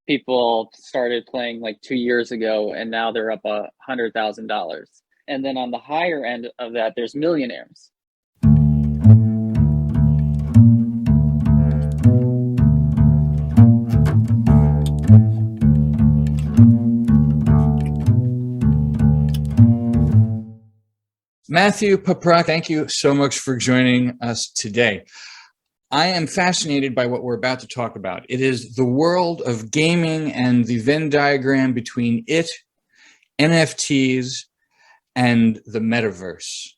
people started playing like 2 years ago, and now they're up $100,000. And then on the higher end of that, there's millionaires. Matthew Poprocki, thank you so much for joining us today. I am fascinated by what we're about to talk about. It is the world of gaming and the Venn diagram between it, NFTs, and the Metaverse.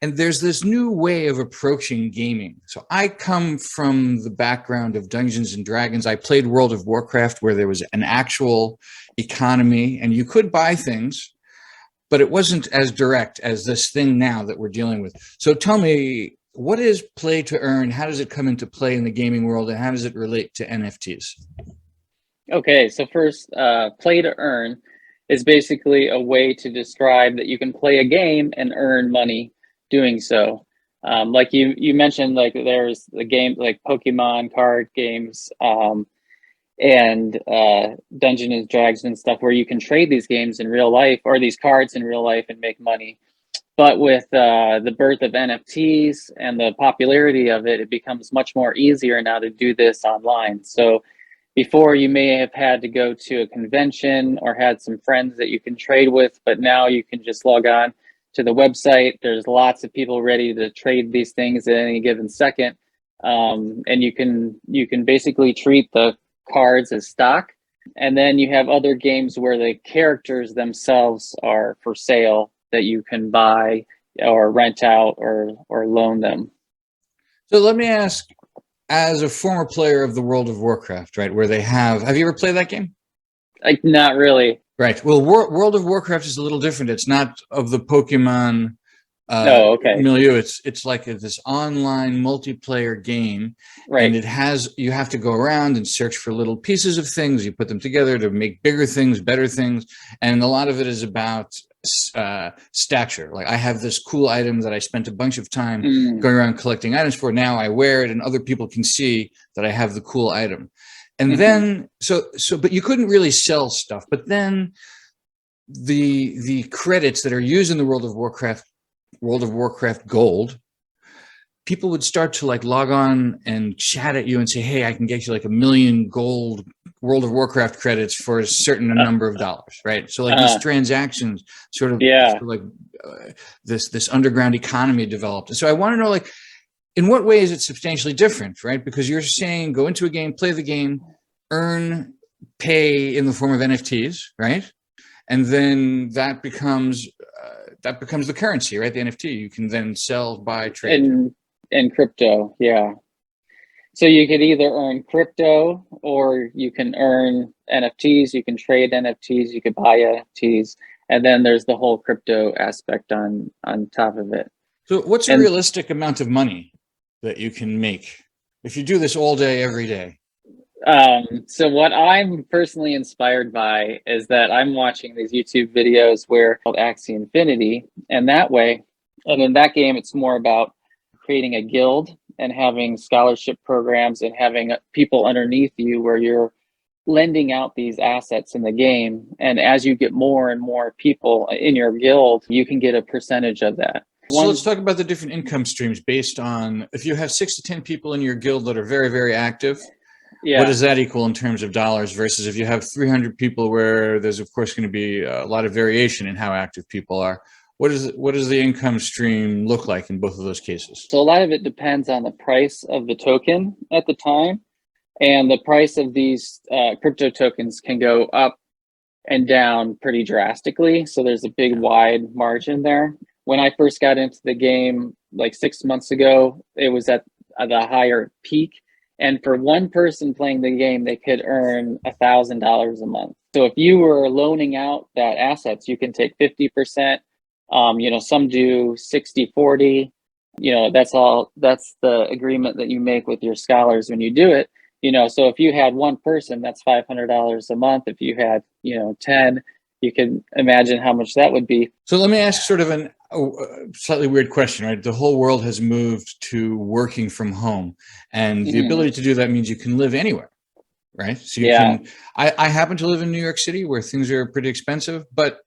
And there's this new way of approaching gaming. So I come from the background of Dungeons and Dragons. I played World of Warcraft, where there was an actual economy and you could buy things, but it wasn't as direct as this thing now that we're dealing with. So tell me, what is play to earn? How does it come into play in the gaming world, and how does it relate to NFTs? Okay, so first, play to earn is basically a way to describe that you can play a game and earn money doing so. Like you mentioned, like there's the game like Pokemon card games, and Dungeons and Dragons and stuff, where you can trade these games in real life, or these cards in real life, and make money. But with the birth of NFTs and the popularity of it, it becomes much more easier now to do this online. So before, you may have had to go to a convention or had some friends that you can trade with, but now you can just log on to the website. There's lots of people ready to trade these things at any given second, and you can basically treat the cards as stock. And then you have other games where the characters themselves are for sale that you can buy or rent out or loan them. So let me ask, as a former player of the World of Warcraft, right, where they have you ever played that game? Like, not really. Right. Well, World of Warcraft is a little different. It's not of the Pokemon milieu. It's like this online multiplayer game, right? And you have to go around and search for little pieces of things. You put them together to make bigger things, better things, and a lot of it is about stature. Like, I have this cool item that I spent a bunch of time going around collecting items for. Now I wear it, and other people can see that I have the cool item. And then, but you couldn't really sell stuff. But then the credits that are used in the World of Warcraft Gold, people would start to like log on and chat at you and say, hey, I can get you like 1 million gold World of Warcraft credits for a certain number of dollars, right? So like these transactions sort of this underground economy developed. And so I want to know, like, in what way is it substantially different, right? Because you're saying go into a game, play the game, earn pay in the form of NFTs, right? And then that becomes the currency, right? The NFT you can then sell, buy, trade. In crypto, yeah. So you could either earn crypto or you can earn NFTs. You can trade NFTs. You could buy NFTs, and then there's the whole crypto aspect on top of it. So what's a realistic amount of money that you can make if you do this all day, every day? So what I'm personally inspired by is that I'm watching these YouTube videos where called Axie Infinity, and in that game, it's more about creating a guild and having scholarship programs and having people underneath you where you're lending out these assets in the game. And as you get more and more people in your guild, you can get a percentage of that. So let's talk about the different income streams based on, if you have 6 to 10 people in your guild that are very, very active, what does that equal in terms of dollars versus if you have 300 people where there's, of course, going to be a lot of variation in how active people are? What does the income stream look like in both of those cases? So a lot of it depends on the price of the token at the time, and the price of these crypto tokens can go up and down pretty drastically. So there's a big wide margin there. When I first got into the game like 6 months ago, it was at the higher peak. And for one person playing the game, they could earn $1,000 a month. So if you were loaning out that assets, you can take 50%. Some do 60-40. That's the agreement that you make with your scholars when you do it. So if you had one person, that's $500 a month. If you had, 10, you can imagine how much that would be. So let me ask sort of a slightly weird question, right? The whole world has moved to working from home, and the ability to do that means you can live anywhere, right? So you Yeah. can, I happen to live in New York City where things are pretty expensive, but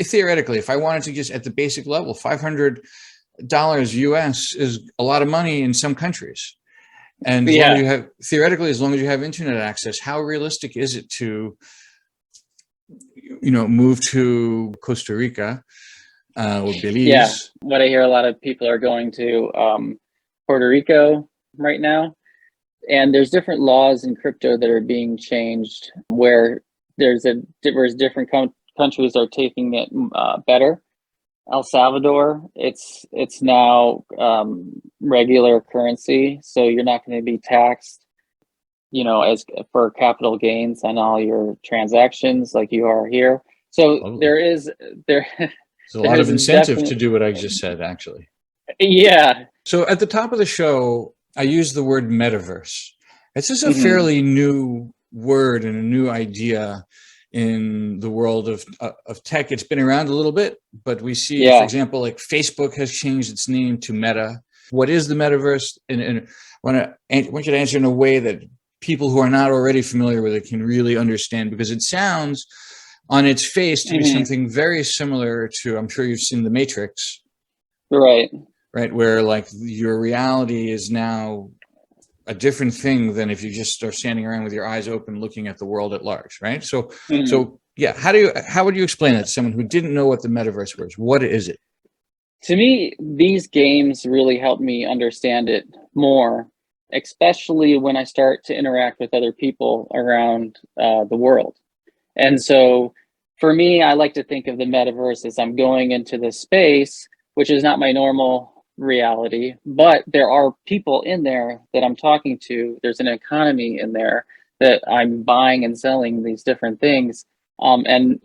theoretically, if I wanted to just at the basic level, $500 US is a lot of money in some countries. And as long as Yeah. you have, theoretically, as long as you have internet access, how realistic is it to, move to Costa Rica or Yeah. Belize? What I hear a lot of people are going to Puerto Rico right now. And there's different laws in crypto that are being changed where whereas different countries are taking it better. El Salvador, it's now regular currency, so you're not going to be taxed, as for capital gains on all your transactions like you are here. So Oh, there there's a lot there of is incentive to definitely, do what I just said, actually. yeah. So at the top of the show, I used the word metaverse. It's just a Hmm. fairly new word and a new idea in the world of tech. It's been around a little bit, but we see, for Yeah. example, like Facebook has changed its name to Meta. What is the metaverse? And I want you to answer in a way that people who are not already familiar with it can really understand, because it sounds on its face to be Hmm. something very similar to, I'm sure you've seen The Matrix, Right. right? Where like your reality is now a different thing than if you just are standing around with your eyes open looking at the world at large, right? So Hmm. so yeah, how would you explain that to someone who didn't know what the metaverse was? What is it? To me, these games really help me understand it more, especially when I start to interact with other people around the world. And so for me, I like to think of the metaverse as I'm going into this space, which is not my normal reality, but there are people in there that I'm talking to. There's an economy in there that I'm buying and selling these different things. And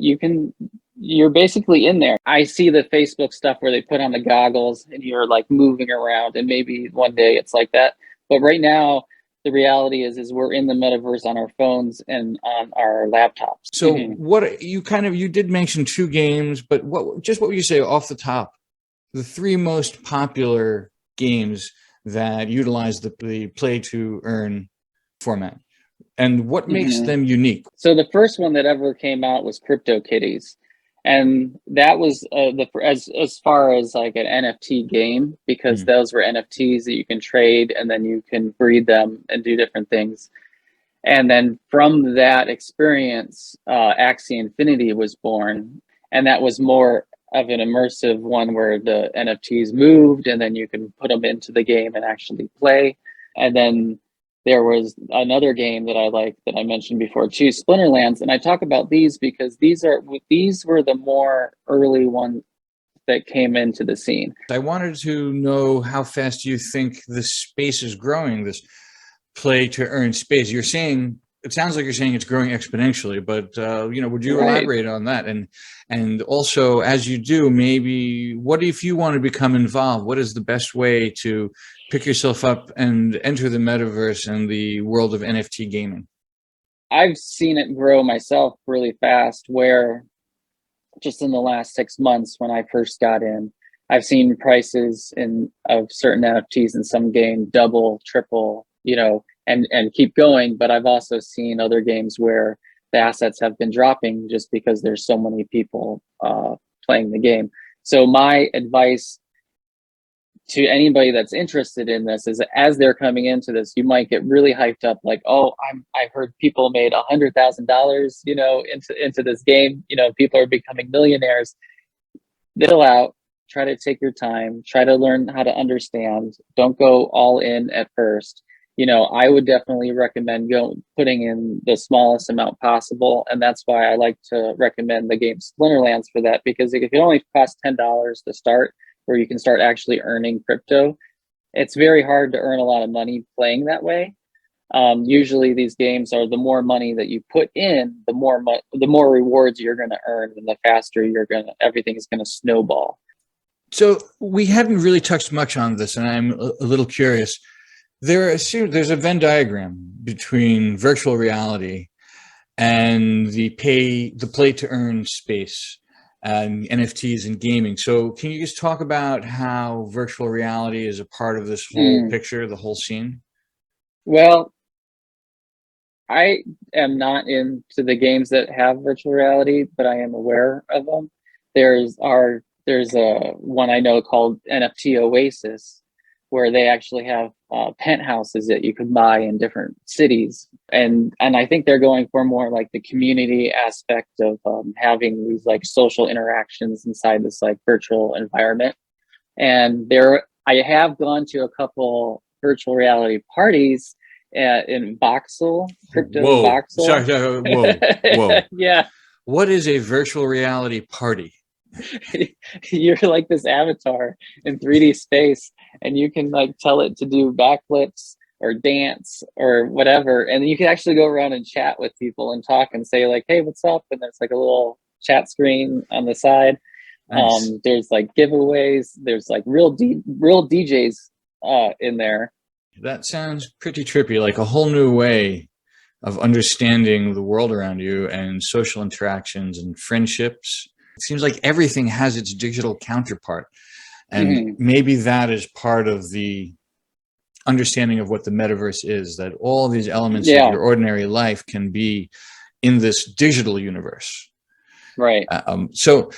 you're basically in there. I see the Facebook stuff where they put on the goggles and you're like moving around, and maybe one day it's like that. But right now, the reality is we're in the metaverse on our phones and on our laptops. So what you did mention two games, but what would you say off the top, the three most popular games that utilize the play to earn format, and what makes Hmm. them unique? So the first one that ever came out was CryptoKitties, and that was the as far as like an NFT game, because Hmm. those were NFTs that you can trade and then you can breed them and do different things. And then from that experience, Axie Infinity was born, and that was more of an immersive one where the NFTs moved, and then you can put them into the game and actually play. And then there was another game that I like that I mentioned before too, Splinterlands. And I talk about these because these were the more early ones that came into the scene. I wanted to know how fast you think this space is growing, this play to earn space. You're saying, it sounds like you're saying it's growing exponentially, but would you Right. elaborate on that? And also, as you do, maybe what if you want to become involved? What is the best way to pick yourself up and enter the metaverse and the world of NFT gaming? I've seen it grow myself really fast where just in the last 6 months when I first got in, I've seen prices in of certain NFTs in some game double, triple, and keep going. But I've also seen other games where the assets have been dropping just because there's so many people playing the game. So my advice to anybody that's interested in this is, as they're coming into this, you might get really hyped up, like, oh, I've heard people made $100,000, into this game. People are becoming millionaires. Chill out, try to take your time, try to learn how to understand. Don't go all in at first. I would definitely recommend putting in the smallest amount possible, and that's why I like to recommend the game Splinterlands for that, because it can only cost $10 to start, where you can start actually earning crypto. It's very hard to earn a lot of money playing that way. Usually, these games are the more money that you put in, the more rewards you're going to earn, and the faster everything is going to snowball. So we hadn't really touched much on this, and I'm a little curious. There's a Venn diagram between virtual reality and the play to earn space and NFTs and gaming. So can you just talk about how virtual reality is a part of this whole Mm. picture, the whole scene? Well, I am not into the games that have virtual reality, but I am aware of them. There's a one I know called NFT Oasis, where they actually have penthouses that you can buy in different cities, and I think they're going for more like the community aspect of having these like social interactions inside this like virtual environment. And I have gone to a couple virtual reality parties in Voxel, crypto Whoa, sorry, Voxel. sorry, whoa. Yeah, What is a virtual reality party? you're like this avatar in 3D space, and you can like tell it to do backflips or dance or whatever, and you can actually go around and chat with people and talk and say like, "Hey, what's up?" And there's like a little chat screen on the side. Nice. There's like giveaways. There's like real DJs in there. That sounds pretty trippy, like a whole new way of understanding the world around you and social interactions and friendships. It seems like everything has its digital counterpart. And Mhm. maybe that is part of the understanding of what the metaverse is, that all these elements of Yeah, your ordinary life can be in this digital universe. right. So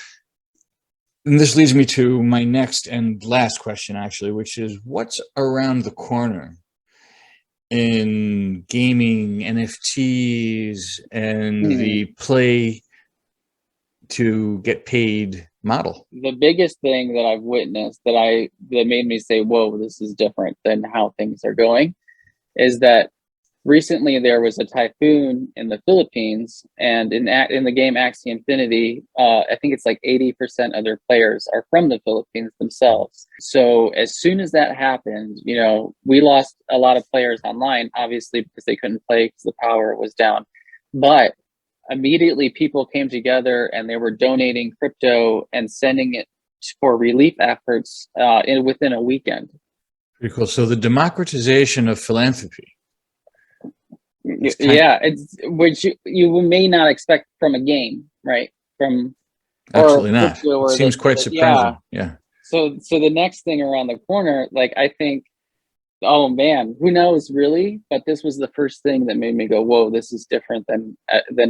and this leads me to my next and last question, actually, which is what's around the corner in gaming, NFTs, and Mhm. the play to get paid model? The biggest thing that I've witnessed that made me say, "Whoa, this is different than how things are going," is that recently there was a typhoon in the Philippines, and in the game Axie Infinity, I think it's like 80% of their players are from the Philippines themselves. So as soon as that happened, we lost a lot of players online, obviously because they couldn't play because the power was down. But immediately people came together and they were donating crypto and sending it for relief efforts within a weekend. Pretty cool. So the democratization of philanthropy. It's kind Yeah, it's which you may not expect from a game, right? From or Absolutely not. crypto It or seems quite yeah. surprising. Yeah. So the next thing around the corner, like I think, oh man, who knows really? But this was the first thing that made me go, whoa, this is different than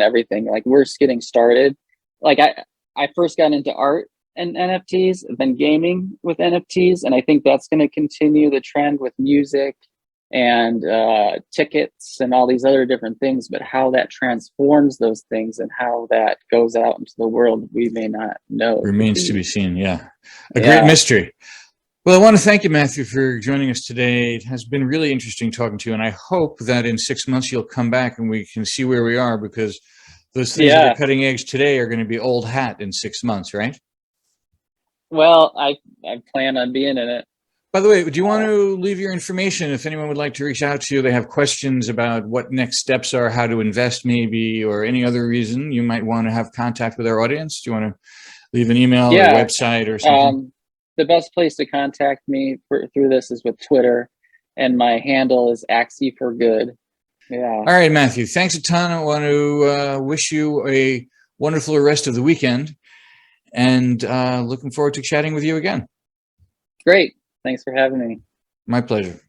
everything. Like we're just getting started. Like I first got into art and NFTs, then gaming with NFTs, and I think that's going to continue the trend with music and tickets and all these other different things. But how that transforms those things and how that goes out into the world, we may not know. It could Remains to be, be seen. Yeah. A great yeah, mystery. Well, I want to thank you, Matthew, for joining us today. It has been really interesting talking to you, and I hope that in 6 months you'll come back and we can see where we are, because those things that are yeah. cutting edge today are going to be old hat in 6 months, right? Well, I plan on being in it. By the way, do you want Uh, to leave your information if anyone would like to reach out to you? They have questions about what next steps are, how to invest maybe, or any other reason you might want to have contact with our audience. Do you want to leave an email or yeah. website or something? Um, the best place to contact me through this is with Twitter, and my handle is Axie for Good. Yeah. All right, Matthew, thanks a ton. I want to wish you a wonderful rest of the weekend, and looking forward to chatting with you again. Great. Thanks for having me. My pleasure.